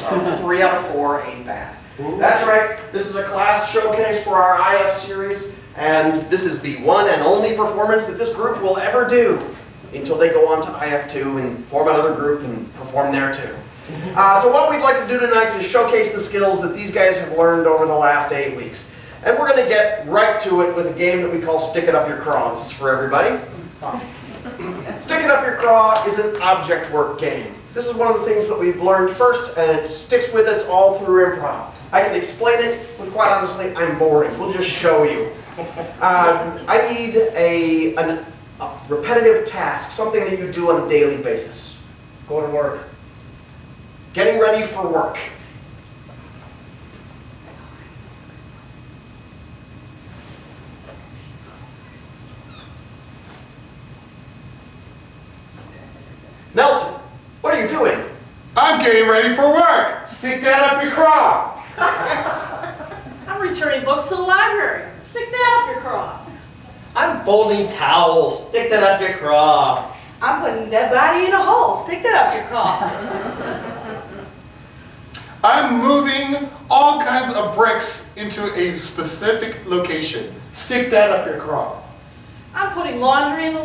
performance of 3 out of 4 ain't bad. That's right, this is a class showcase for our IF series, and this is the one and only performance that this group will ever do until they go on to IF2 and form another group and perform there too. So what we'd like to do tonight is showcase the skills that these guys have learned over the last 8 weeks. And we're going to get right to it with a game that we call Stick It Up Your Craw. This is for everybody. Stick It Up Your Craw is an object work game. This is one of the things that we've learned first, and it sticks with us all through improv. I can explain it, but quite honestly, I'm boring. We'll just show you. I need a repetitive task, something that you do on a daily basis. Going to work. Getting ready for work. Nelson, what are you doing? I'm getting ready for work. Stick that up your craw. I'm returning books to the library. Stick that up your craw. I'm folding towels. Stick that up your craw. I'm putting that body in a hole. Stick that up your craw. I'm moving all kinds of bricks into a specific location. Stick that up your craw. I'm putting laundry in the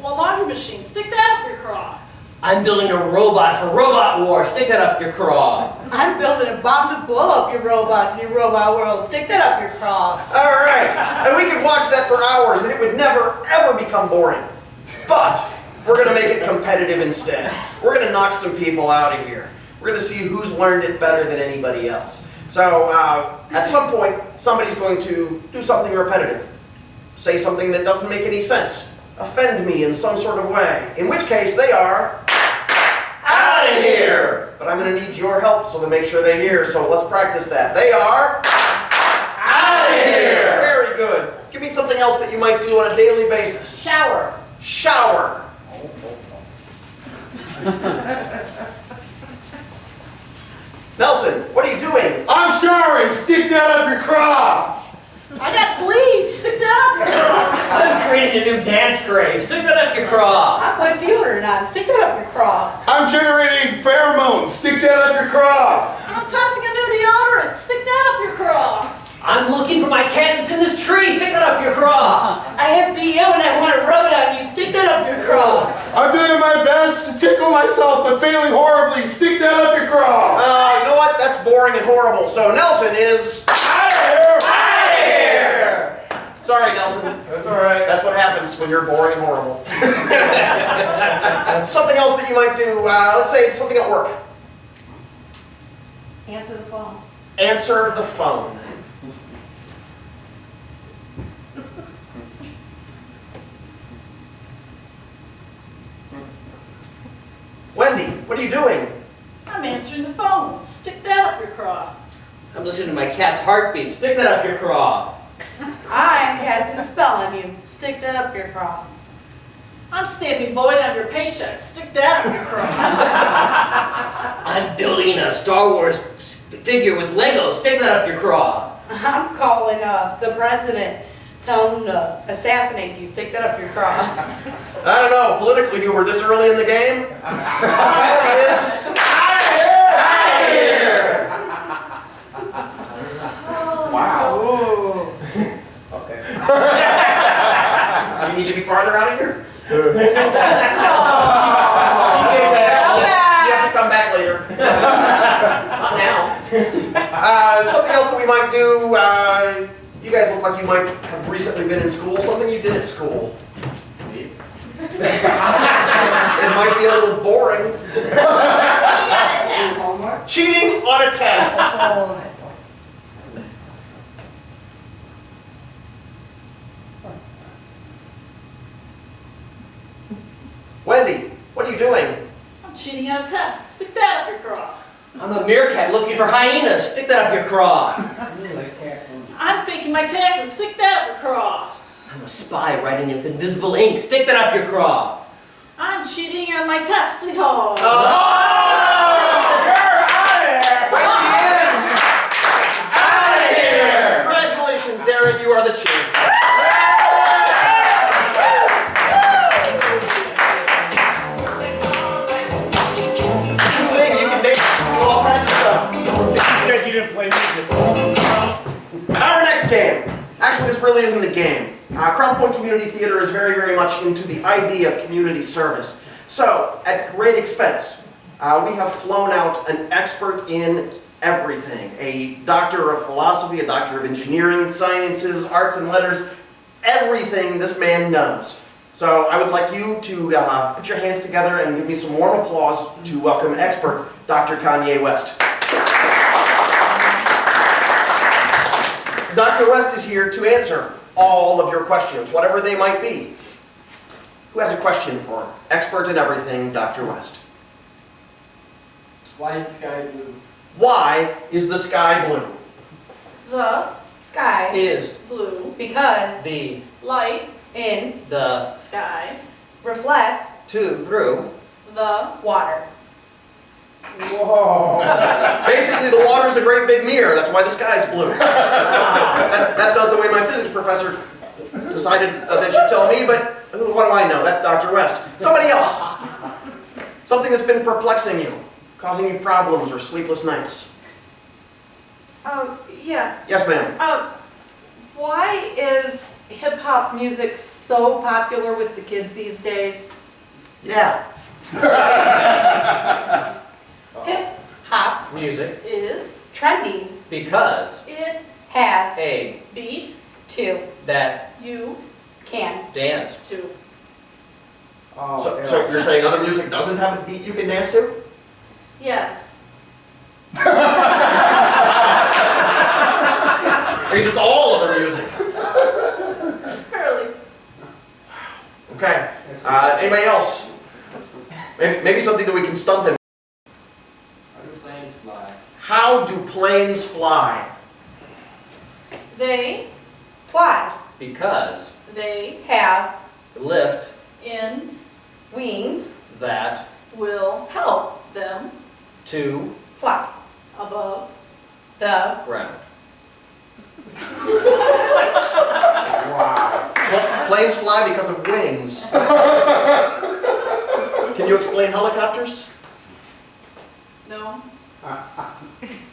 laundry machine. Stick that up your craw. I'm building a robot for Robot War. Stick that up your craw. I'm building a bomb to blow up your robots in your robot world. Stick that up your craw. All right, and we could watch that for hours and it would never, ever become boring. But we're going to make it competitive instead. We're going to knock some people out of here. We're going to see who's learned it better than anybody else. So at some point, somebody's going to do something repetitive. Say something that doesn't make any sense. Offend me in some sort of way. In which case, they are out of here. But I'm going to need your help so to make sure they hear. So let's practice that. They are out of here. Very good. Give me something else that you might do on a daily basis. Shower. Shower. Nelson, what are you doing? I'm showering. Stick that up your craw. I got fleas. Stick that up your craw. I'm creating a new dance grave. Stick that up your craw. I'm putting deodorant on. Stick that up your craw. I'm generating pheromones. Stick that up your craw. I'm testing a new deodorant. Stick that up your craw. I'm looking for my cat that's in this tree. Stick that up your craw. I have BO and I want to rub it on you. Stick that up your craw. I'm doing my best to tickle myself, but failing horribly. Stick that up your craw. You know what? That's boring and horrible. So Nelson is Out of here. out of here. Sorry, Nelson. That's all right. That's what happens when you're boring and horrible. Something else that you might do. Let's say it's something at work. Answer the phone. Answer the phone. Wendy, what are you doing? I'm answering the phone. Stick that up your craw. I'm listening to my cat's heartbeat. Stick that up your craw. I'm casting a spell on you. Stick that up your craw. I'm stamping void on your paycheck. Stick that up your craw. I'm building a Star Wars figure with Legos. Stick that up your craw. I'm calling the president. Tell him to assassinate you. Stick that up your craw. I don't know, politically humor this early in the game? It is Out of here. out of here! Wow. Okay. Do you need to be farther out of here? You have to come back later. Not now. Something else that we might do, you guys look like you might have recently been in school. Something you did at school. It might be a little boring. Cheating on a test. Wendy, what are you doing? I'm cheating on a test. Stick that up your craw. I'm a meerkat looking for hyenas. Stick that up your craw. I'm faking my taxes. Stick that up your craw. I'm a spy writing with invisible ink. Stick that up your craw. I'm cheating on my test. Oh. You're out of here! Wendy is out of here! Congratulations, Darryn, you are the champ. You can sing, you can dance, you can do all kinds of stuff. Our next game. Actually, this really isn't a game. Crown Point Community Theater is very, very much into the idea of community service. So, at great expense, we have flown out an expert in everything. A doctor of philosophy, a doctor of engineering, sciences, arts and letters, everything this man knows. So I would like you to put your hands together and give me some warm applause to welcome expert Dr. Kanye West. Dr. West is here to answer all of your questions, whatever they might be. Who has a question for expert in everything, Dr. West? Why is the sky blue? Why is the sky blue? The Sky. Is blue Because the light in the sky, reflects to through the water. Whoa! Basically, the water's a great big mirror. That's why the sky's blue. That's not the way my physics professor decided that they should tell me, but what do I know? That's Dr. West. Somebody else. Something that's been perplexing you, causing you problems or sleepless nights. Yeah. Yes, ma'am. Why is hip hop music so popular with the kids these days? Yeah. Hip hop music is trending because it has a beat to that you can dance to. Oh, So you're saying other music doesn't have a beat you can dance to? Yes. Or just all other music? Fairly. Okay. Anybody else? Maybe something that we can stump him. How do planes fly? How do planes fly? They fly because they have lift in wings that will help them to fly above the ground. Wow. Planes fly because of wings. Can you explain helicopters? no.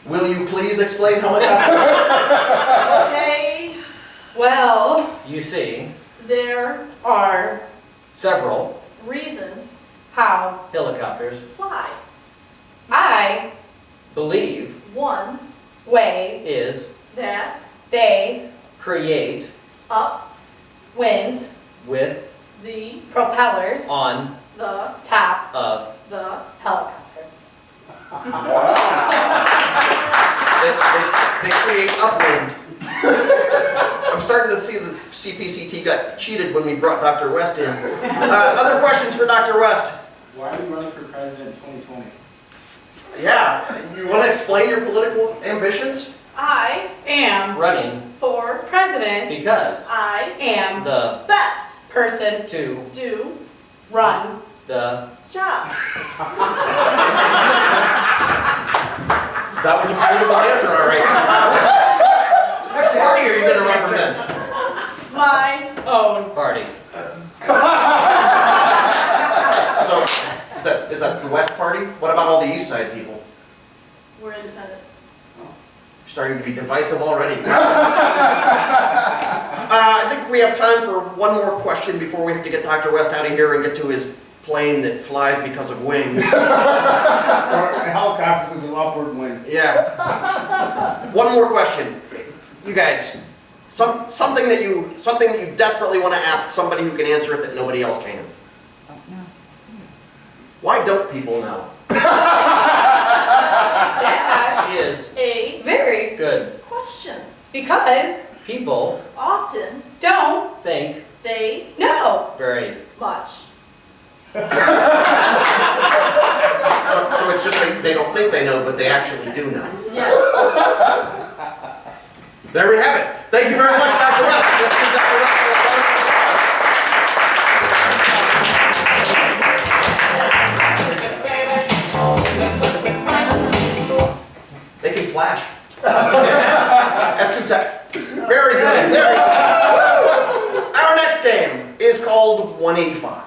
Will you please explain helicopters? Okay. well You see There are several reasons how helicopters fly. I believe One way is that they create up winds with the propellers on the top of the helicopter. They create upwind. I'm starting to see that CPCT got cheated when we brought Dr. West in. Other questions for Dr. West? Why are you running for president in 2020? Yeah, you want to explain your political ambitions? I Am running for president. because I Am the best person to do run the job. That was a beautiful answer, all right. Which party are you going to represent? My own party. So, is that the West Party? What about all the East Side people? we're independent. You're starting to be divisive already. I think we have time for one more question before we have to get Dr. West out of here and get to his plane that flies because of wings. Or a helicopter with an upward wind. Yeah. One more question. You guys, something that you desperately want to ask somebody who can answer it that nobody else can. Why don't people know? that Is A very good. question. because People Often don't think they know. very much. So it's just they don't think they know, but they actually do know. Yes. There we have it. Thank you very much, Dr. West. Let's give Dr. West a round of applause. They can flash. S2 Tech. Very good. There we go. Our next game is called 185.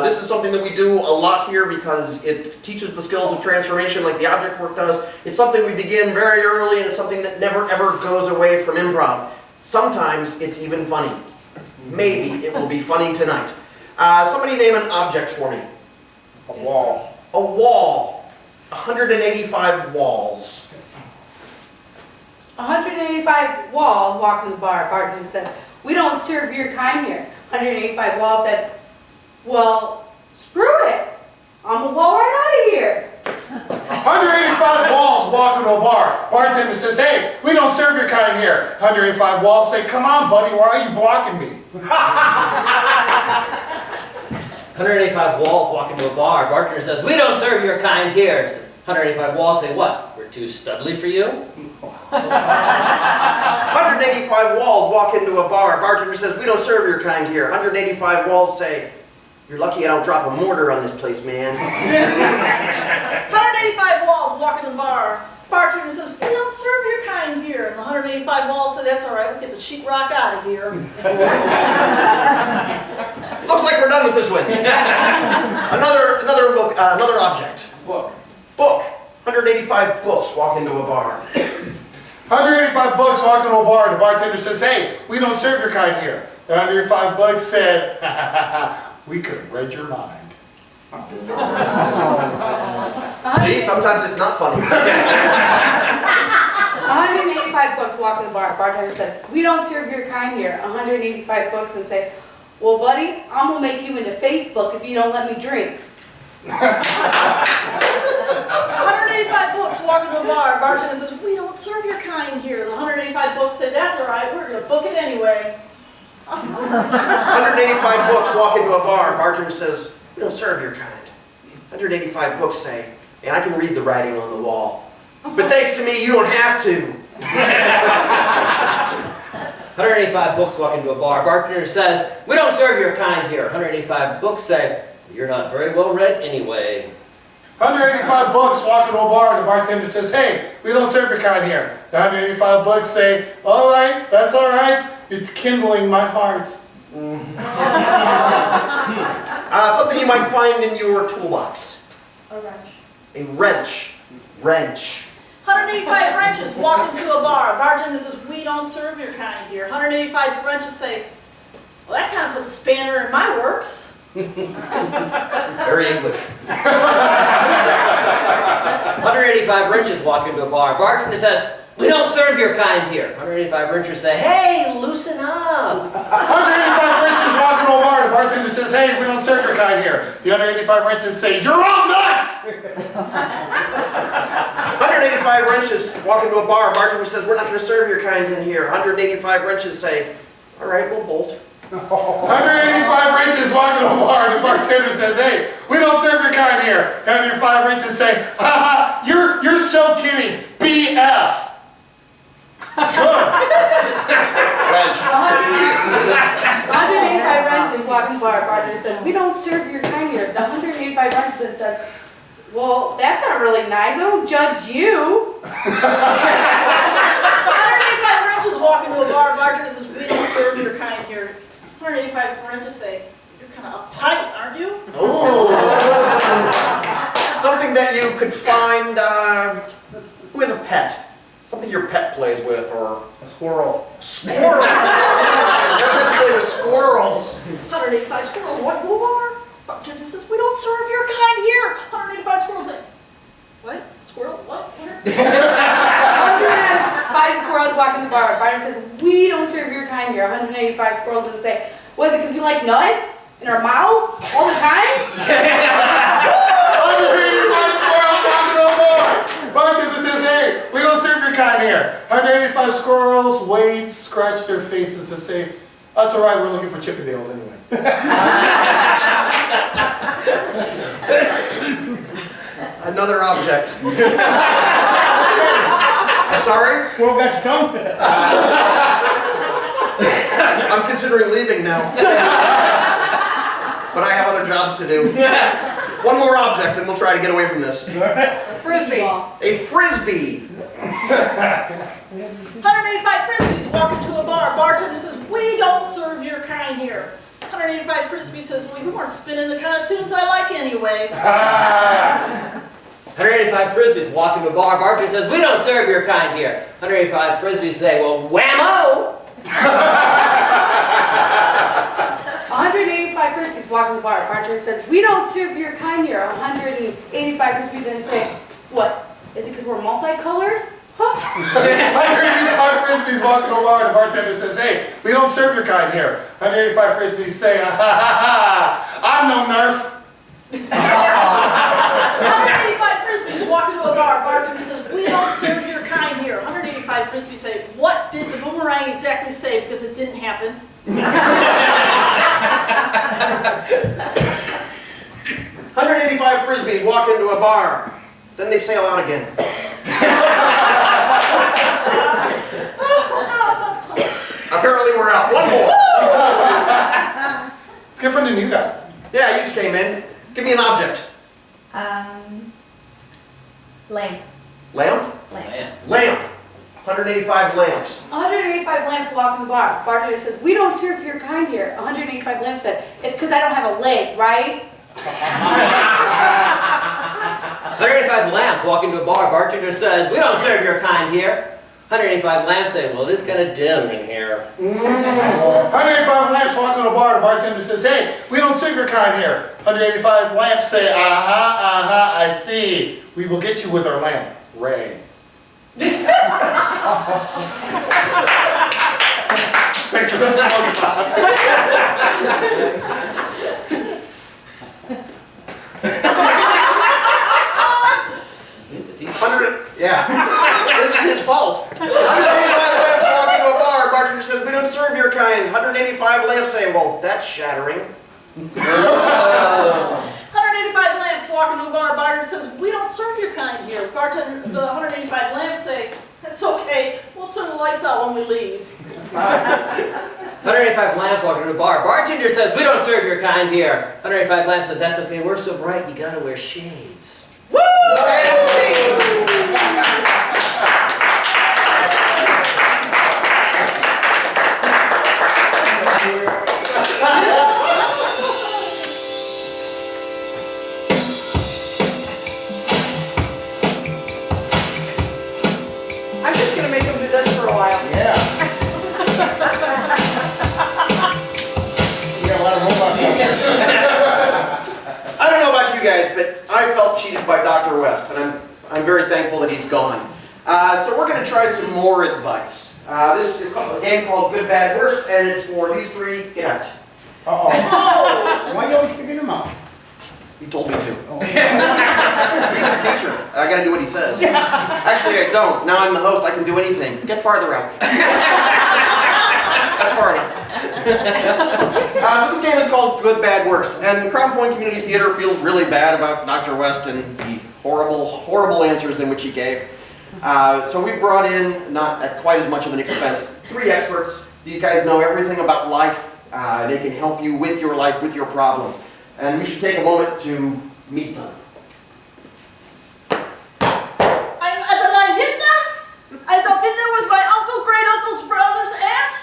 This is something that we do a lot here because it teaches the skills of transformation like the object work does. It's something we begin very early, and it's something that never ever goes away from improv. Sometimes it's even funny. Maybe it will be funny tonight. Somebody name an object for me. A wall. A wall. 185 walls. 185 walls walk in the bar. Bartender said, "We don't serve your kind here." 185 walls said, "Well, screw it. I'm gonna walk right out of here." 185 walls walk into a bar. Bartender says, "Hey, we don't serve your kind here." 185 walls say, "Come on, buddy, why are you blocking me?" 185 walls walk into a bar. Bartender says, "We don't serve your kind here." 185 walls say, "What? We're too studly for you?" 185 walls walk into a bar. Bartender says, "We don't serve your kind here." 185 walls say, "You're lucky I don't drop a mortar on this place, man." 185 walls walk in the bar. Bartender says, "We don't serve your kind here." And the 185 walls say, "That's all right, we'll get the sheetrock out of here." Looks like we're done with this one. Another object. Book. Book. 185 books walk into a bar. 185 books walk into a bar. The bartender says, "Hey, we don't serve your kind here." The 185 books said, "We could have read your mind." See, sometimes it's not funny. 185 books walk in the bar. Bartender said, "We don't serve your kind here." 185 books and say, "Well, buddy, I'm gonna make you into Facebook if you don't let me drink." 185 books walk into a bar. Bartender says, "We don't serve your kind here." The 185 books say, "That's all right, we're going to book it anyway." 185 books walk into a bar. Bartender says, "We don't serve your kind." 185 books say, "And I can read the writing on the wall. But thanks to me, you don't have to." 185 books walk into a bar. Bartender says, "We don't serve your kind here." 185 books say, "You're not very well read anyway." 185 books walk into a bar. The bartender says, "Hey, we don't serve your kind here." The 185 books say, "All right, that's all right. It's kindling my heart." Something you might find in your toolbox. A wrench. A wrench. Wrench. 185 wrenches walk into a bar. Bartender says, "We don't serve your kind here." 185 wrenches say, "Well, that kind of puts a spanner in my works." Very English. 185 wrenches walk into a bar. Bartender says, "We don't serve your kind here." 185 wrenches say, "Hey, loosen up." 185 wrenches walk into a bar. The bartender says, "Hey, we don't serve your kind here." The 185 wrenches say, "You're all nuts!" 185 wrenches walk into a bar. Bartender says, "We're not going to serve your kind in here." 185 wrenches say, "All right, we'll bolt." 185 wrenches walk into a bar. The bartender says, "Hey, we don't serve your kind here." 185 wrenches say, "Haha, you're so kidding. BF." Good. Wrench. 185 wrenches walk in the bar. Bartender says, "We don't serve your kind here." The 185 wrenches says, "Well, that's not really nice. I don't judge you." 185 wrenches walk into a bar. Bartender says, "We don't serve your kind here." 185 wrenches say, "You're kind of uptight, aren't you?" Oh. Something that you could find, who has a pet? Something your pet plays with, or... A squirrel. Squirrel! Your pets play with squirrels. 185 squirrels walk into a bar. Bartender says, "We don't serve your kind here." 185 squirrels say, "What? Squirrel? What? Where?" 185 squirrels walk in the bar. Bartender says, "We don't serve your kind here." 185 squirrels and say, "Was it because we like nuts in our mouth all the time?" 185 squirrels walk into a bar. Bartender says, "Hey, we don't serve your kind here." 185 squirrels wait, scratch their faces and say, "That's all right, we're looking for Chippendales anyway." Another object. I'm sorry? Squirrel got your tongue? I'm considering leaving now. But I have other jobs to do. One more object and we'll try to get away from this. A frisbee. A frisbee. 185 frisbees walk into a bar. Bartender says, "We don't serve your kind here." 185 Frisbee says, well, you weren't spinning the kind of tunes I like anyway. 185 Frisbees walk into a bar. Bartender says, we don't serve your kind here. 185 Frisbees say, well, whammo! 185 Frisbees walk in the bar. Bartender says, we don't serve your kind here. 185 Frisbees then say, what? Is it because we're multicolored? Huh? 185 Frisbees walk into a bar and the bartender says, hey, we don't serve your kind here. 185 Frisbees say, ha ha ha, I'm no Nerf. 185 Frisbees walk into a bar. Bartender says, we don't serve your kind here. 185 Frisbees say, what did the boomerang exactly say? Because it didn't happen. 185 Frisbees walk into a bar. Then they sail out again. Apparently we're out. One more. It's good for the new guys. Yeah, you just came in. Give me an object. Lamp. Lamp? Man. Lamp. 185 lamps. 185 lamps walk in the bar. Bartender says, we don't serve your kind here. 185 lamps said, it's because I don't have a leg, right? 185 lamps walk into a bar. Bartender says, we don't serve your kind here. 185 lamps say, well, it is kind of dim in here. 185 lamps walk into a bar, the bartender says, hey, we don't serve your kind here. 185 lamps say, aha, I see. We will get you with our lamp, Ray. Thanks for the smoke pot. Yeah. This is his fault. 185 lamps walk into a bar. Bartender says, we don't serve your kind. 185 lamps say, well, that's shattering. 185 lamps walk into a bar. Bartender says, we don't serve your kind here. Bartender, the 185 lamps say, that's okay. We'll turn the lights out when we leave. 185 lamps walk into a bar. Bartender says, we don't serve your kind here. 185 lamps says, that's okay, we're so bright, you gotta wear shades. Woo! I'm just going to make them do this for a while. Yeah. You got a lot of robots out there. I don't know about you guys, but I felt cheated by Dr. West, and I'm very thankful that he's gone. So we're going to try some more advice. This is a game called Good, Bad, Worst, and it's for these three. Get out. Uh-oh. Why are you always kicking him out? He told me to. He's the teacher. I got to do what he says. Actually, I don't. Now I'm the host. I can do anything. Get farther out. That's far enough. So this game is called Good, Bad, Worst. And Crown Point Community Theater feels really bad about Dr. West and the horrible, horrible answers in which he gave. So we brought in, not at quite as much of an expense, 3 experts. These guys know everything about life. They can help you with your life, with your problems. And we should take a moment to meet them. I'm Adeline Hitler. Adolf Hitler was my uncle, great uncle's brother's aunt.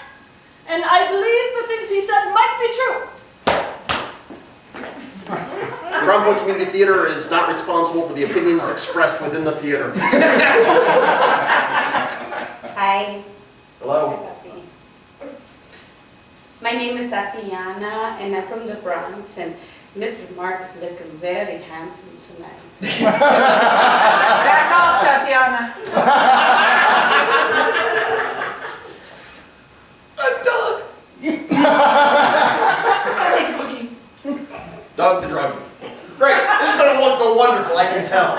And I believe the things he said might be true. Crown Point Community Theater is not responsible for the opinions expressed within the theater. Hi. Hello. My name is Tatiana, and I'm from the Bronx, and Mr. Marc is looking very handsome tonight. Back off, Tatiana. I'm Doug. Doug the druggie. Great. This is going to go wonderful, I can tell.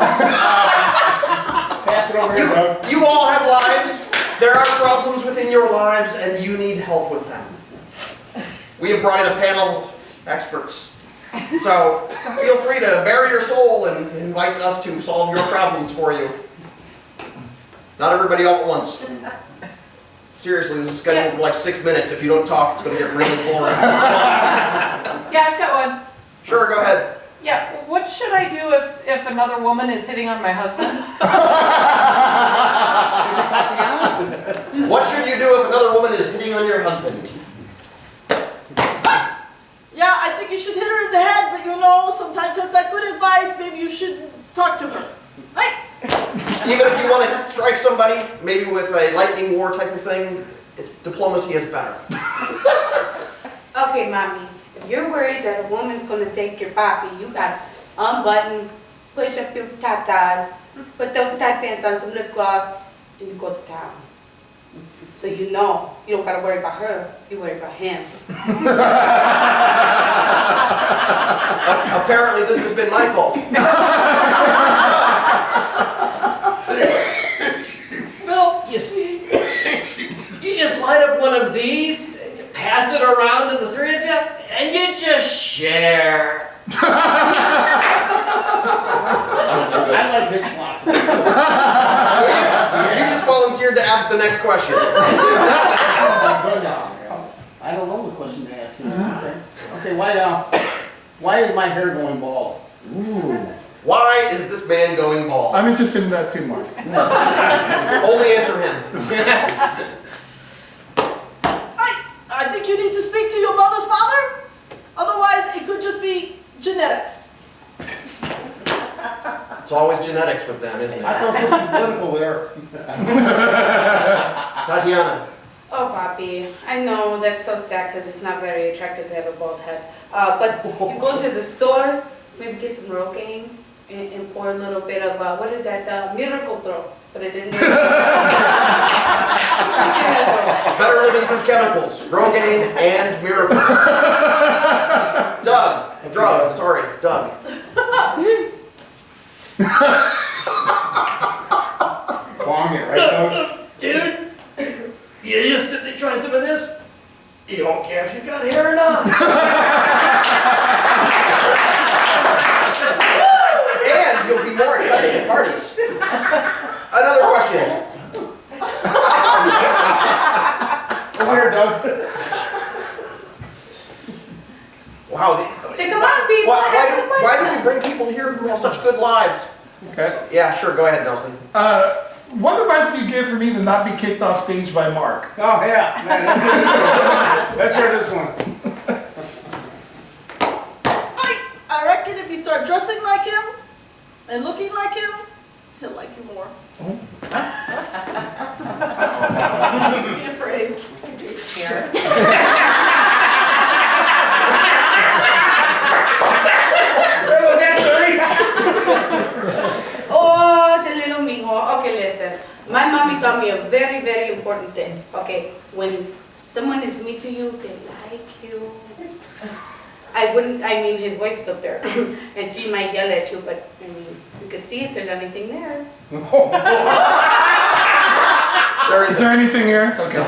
Pass it over here, Doug. You all have lives. There are problems within your lives, and you need help with them. We have brought in a panel of experts. So feel free to bare your soul and invite us to solve your problems for you. Not everybody all at once. Seriously, this is scheduled for like 6 minutes. If you don't talk, it's going to get really boring. Yeah, I've got one. Sure, go ahead. Yeah, what should I do if another woman is hitting on my husband? What should you do if another woman is hitting on your husband? Yeah, should talk to her. Hey! Even if you want to strike somebody, maybe with a lightning war type of thing, diplomacy is better. Okay, mommy, if you're worried that a woman's gonna take your papi, you gotta unbutton, push up your tatas, put those tight pants on, some lip gloss, and you go to town. So you know, you don't gotta worry about her, you worry about him. Apparently this has been my fault. Well, you see, you just light up one of these, and you pass it around to the three of you, and you just share. I like his philosophy. You just volunteered to ask the next question. I don't know the question to ask you. Okay, why is my hair going bald? Why is this man going bald? I'm interested in that too, Mark. Only answer him. I think you need to speak to your mother's father. Otherwise, it could just be genetics. It's always genetics with them, isn't it? I felt something political there. Tatiana. Oh, papi, I know that's so sad because it's not very attractive to have a bald head. But you go to the store, maybe get some Rogaine and pour a little bit of, what is that, Miracle Pro. Put it in there. Better living through chemicals. Rogaine and Miracle. Doug. Long it, right, Doug? Dude, you just try some of this, you don't care if you got hair or not. And you'll be more excited at parties. Another question. Where does? Wow. Come on, people. Why do we bring people here who have such good lives? Okay. Yeah, sure. Go ahead, Nelson. What advice do you give for me to not be kicked off stage by Mark? Oh, yeah. Man, let's hear this one. I reckon if you start dressing like him and looking like him, he'll like you more. Don't be afraid. Cheers. Oh, the little mijo. Okay, listen. My mommy taught me a very, very important thing. Okay, when someone is mean to you, they like you. I mean, his wife's up there, and she might yell at you, but I mean, you can see if there's anything there. Is there anything here? Okay.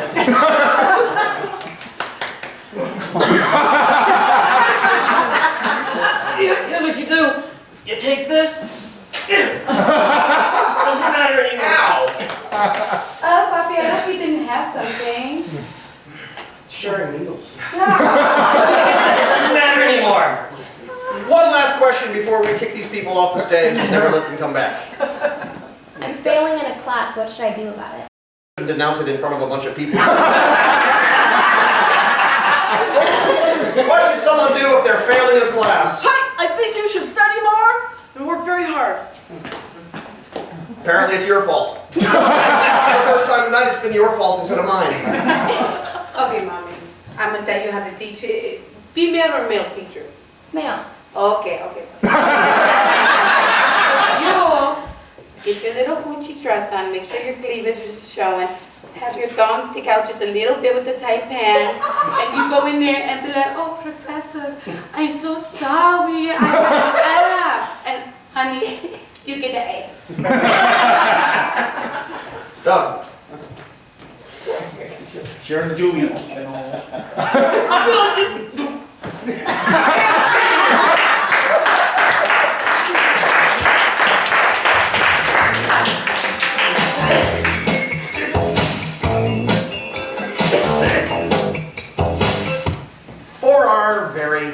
Here's what you do. You take this. Doesn't matter anymore. Ow! Oh, papi, I hope you didn't have something. Sharing needles. Doesn't matter anymore. One last question before we kick these people off the stage and never let them come back. I'm failing in a class. What should I do about it? Denounce it in front of a bunch of people. What should someone do if they're failing a class? I think you should study more and work very hard. Apparently it's your fault. For the first time tonight, it's been your fault instead of mine. Okay, mommy. I'm gonna tell you how to teach it. Female or male teacher? Male. Okay. You get your little hoochie dress on. Make sure your cleavage is showing. Have your thong stick out just a little bit with the tight pants. And you go in there and be like, oh, professor, I'm so sorry. And honey, you get an A. Doug. Sharing the Julian. For our very,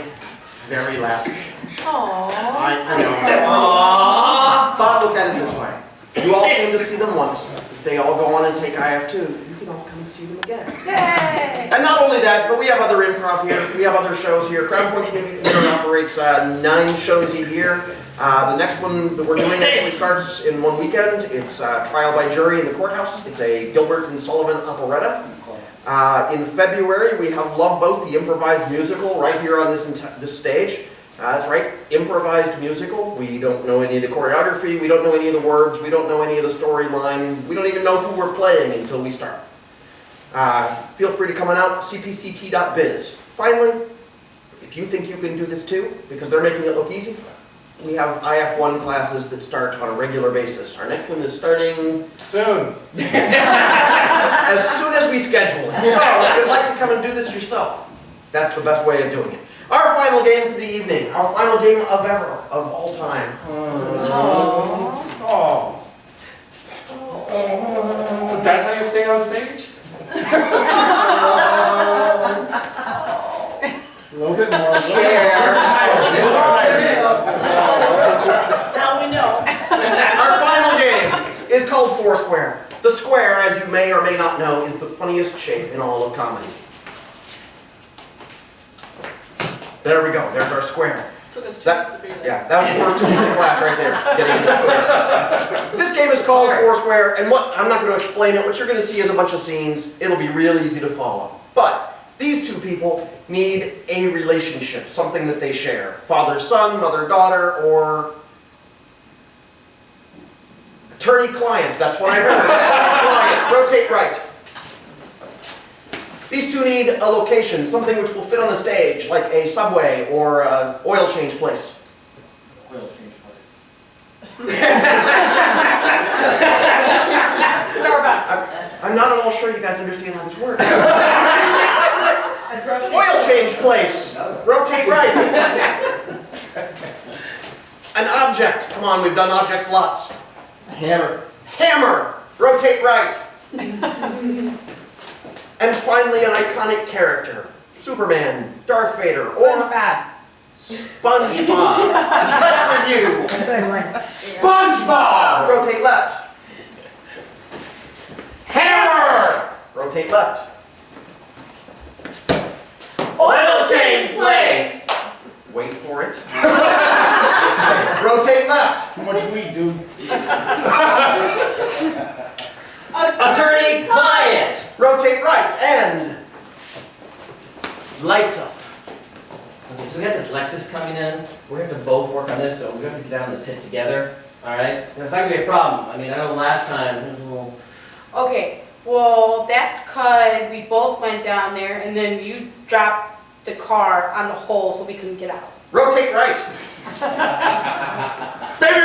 very last game. I know. But look at it this way. You all came to see them once. If they all go on and take IF2, you can can all come and see them again. Yay! And not only that, but we have other improv here. We have other shows here. Crown Point Community Theater operates 9 shows a year. The next one that we're doing actually starts in one weekend. It's Trial by Jury in the Courthouse. It's a Gilbert and Sullivan operetta. In February, we have Love Boat, the improvised musical, right here on this stage. That's right, improvised musical. We don't know any of the choreography, we don't know any of the words, we don't know any of the storyline, we don't even know who we're playing until we start. Feel free to come on out, cpct.biz. Finally, if you think you can do this too, because they're making it look easy, we have IF1 classes that start on a regular basis. Our next one is starting Soon. as soon as we schedule it. So, if you'd like to come and do this yourself, that's the best way of doing it. Our final game for the evening, our final game of ever, of all time. Oh. So that's how you stay on stage? A little bit more. Now we know. Our final game is called Foursquare. The square, as you may or may not know, is the funniest shape in all of comedy. There we go, there's our square. Took us 2 weeks to figure that out. Yeah, that was the first 2 weeks of class right there, getting into square. This game is called Foursquare, and I'm not going to explain it. What you're going to see is a bunch of scenes. It'll be real easy to follow. But these 2 people need a relationship, something that they share. Father-son, mother-daughter, or attorney-client. That's what I heard. Attorney-client. Rotate right. These 2 need a location, something which will fit on the stage, like a subway or an oil change place. Oil change place. Starbucks. I'm not at all sure you guys understand how this works. Oil change place. Rotate right. An object. Come on, we've done objects lots. Hammer. Hammer. Rotate right. And finally, an iconic character. Superman, Darth Vader, or SpongeBob. Let's review. SpongeBob! Rotate left. Hammer! Rotate left. Oil change place! Wait for it. Rotate left. How much weed, dude? Attorney client! Rotate right. And lights up. Okay, so we got this Lexus coming in. We're going to have to both work on this, so we have to get down in the pit together. Alright? It's not going to be a problem. I mean, I know last time it was a little... Okay, well, that's cause we both went down there and then you dropped the car on the hole so we couldn't get out. Rotate right. Baby,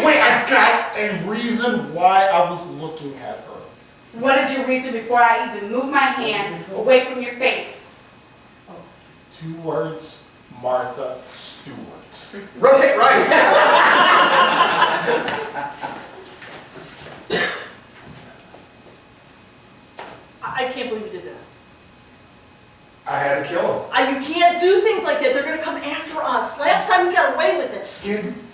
wait, I got a reason why I was looking at her. What is your reason before I even move my hand away from your face? 2 words, Martha Stewart. Rotate right. I can't believe you did that. I had to kill him. You can't do things like that. They're going to come after us. Last time we got away with it.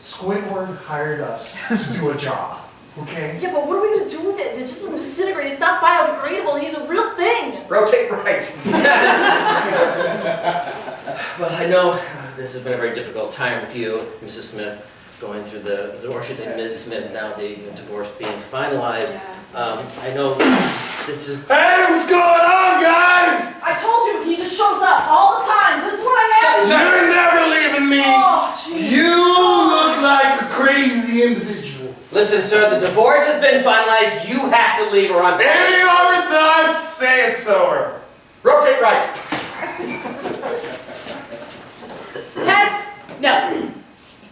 Squidward hired us to do a job, okay? Yeah, but what are we going to do with it? It just doesn't disintegrate. It's not biodegradable. He's a real thing. Rotate right. Well, I know this has been a very difficult time for you, Mrs. Smith, going through or should say Ms. Smith, now the divorce being finalized. I know this is... Hey, what's going on, guys? I told you, he just shows up all the time. This is what I have. You're never leaving me. Oh, jeez. You look like a crazy individual. Listen, sir, the divorce has been finalized. You have to leave her on... Any other time, say it so. Rotate right. Ted, no.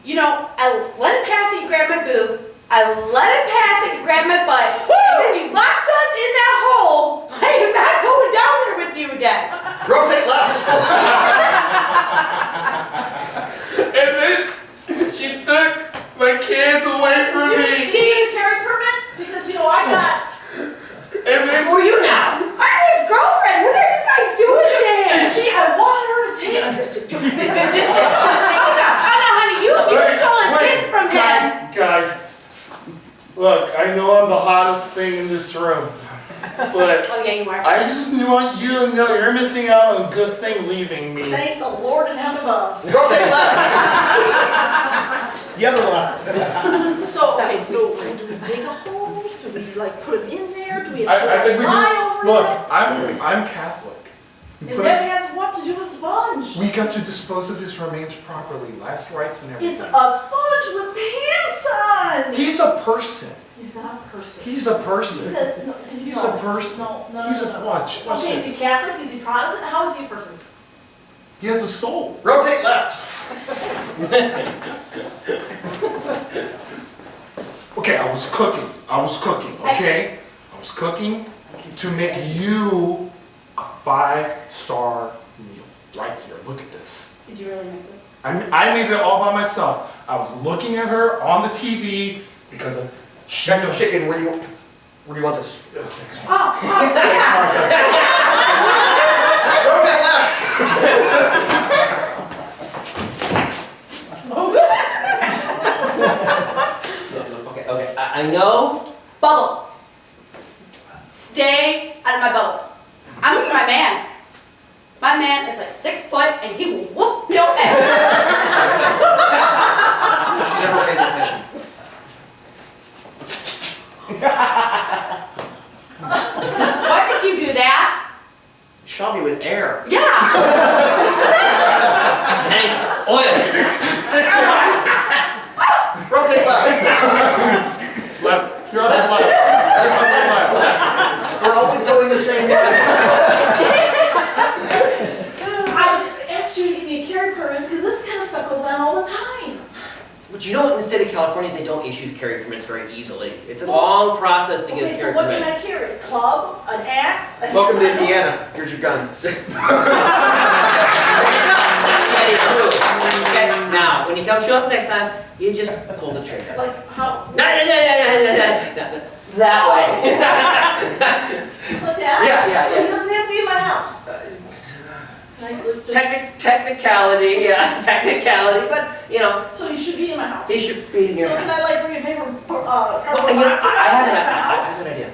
You know, I let him pass it, you grabbed my boob. I let him pass it, you grabbed my butt. Woo! And then you locked us in that hole. I am not going down there with you again. Rotate left. And then she took my kids away from Did you me. see his carry permit? Because, you know, I got... And then Who are you now? I'm his girlfriend. What are you guys doing to him? I want her to take... Oh, no, honey, you stole his kids from him. Guys, look, I know I'm the hottest thing in this room. But Oh, yeah, you are. I just want you to know you're missing out on a good thing leaving me. Thank the Lord in heaven above. Rotate left. The other one. So, okay, so do we dig a hole? Do we like put him in there? Do we I think we fly do. over Look, it? I'm Catholic. We And put that him- has what to do with sponge? we got to dispose of his remains properly, last rites and It's everything. a sponge with pants on! He's a person. He's not a person. He's a He person. says, no, He's no, a person. No, no, He's no, a no. watch. Watch Okay, is this. he Catholic? Is he Protestant? How is he a person? He has a soul. Rotate left. Okay, I was cooking. Okay? I was cooking to make you a 5-star meal. Right here, look at this. Did you really make this? I made it all by myself. I was looking at her on the TV because she Check the knows. chicken. Where do you want this? Ugh, thanks, Oh, oh, Thanks, Martha. Rotate left. Okay, I know. Bubble. Stay out of my bubble. I'm looking at my man. My man is like 6 foot and he will whoop your ass. She never pays attention. Why did you do that? Shot me with air. Yeah. Tank oil. Rotate left. Left. You're on the left. You're on the left. We're always going the same way. I asked you to give me a carry permit because this kind of stuff goes on all the time. But you know what, in the state of California, they don't issue carry permits very easily. It's a long process to get Okay, a so carry what can permit. I carry? A club? An axe? A Welcome to hammer? Indiana. Here's your gun. That is true. Okay, now, when you come show up next time, you just pull the trigger. Like how? No, that way. Just like that? Yeah. So he doesn't have to be in my house. Can I just, Technicality, but, you know, so he should be in my house. he should be in your So can house. I like bring a paper, Well, cardboard you know, box? I have to my an house? idea.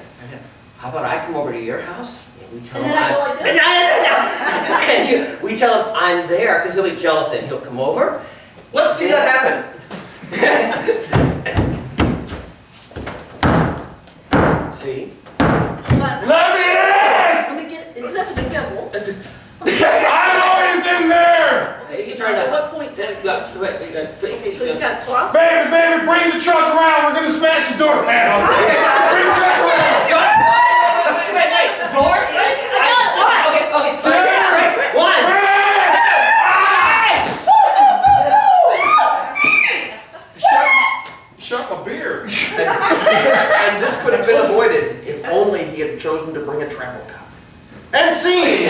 How about I come over to your house, and we tell And him then I go like this? and we tell him I'm there, because he'll be jealous then. He'll come over. Let's see that happen. See? Hold on. Let me in! Let me get, is that the big devil? I'm always in there! He's trying to. At what point? Okay, so he's got a cross. Baby, bring the truck around. We're gonna smash the door down. Bring the truck around. Wait, door? Okay. So, right, one. Shut my beer. And this could have been avoided if only he had chosen to bring a travel cup. And scene!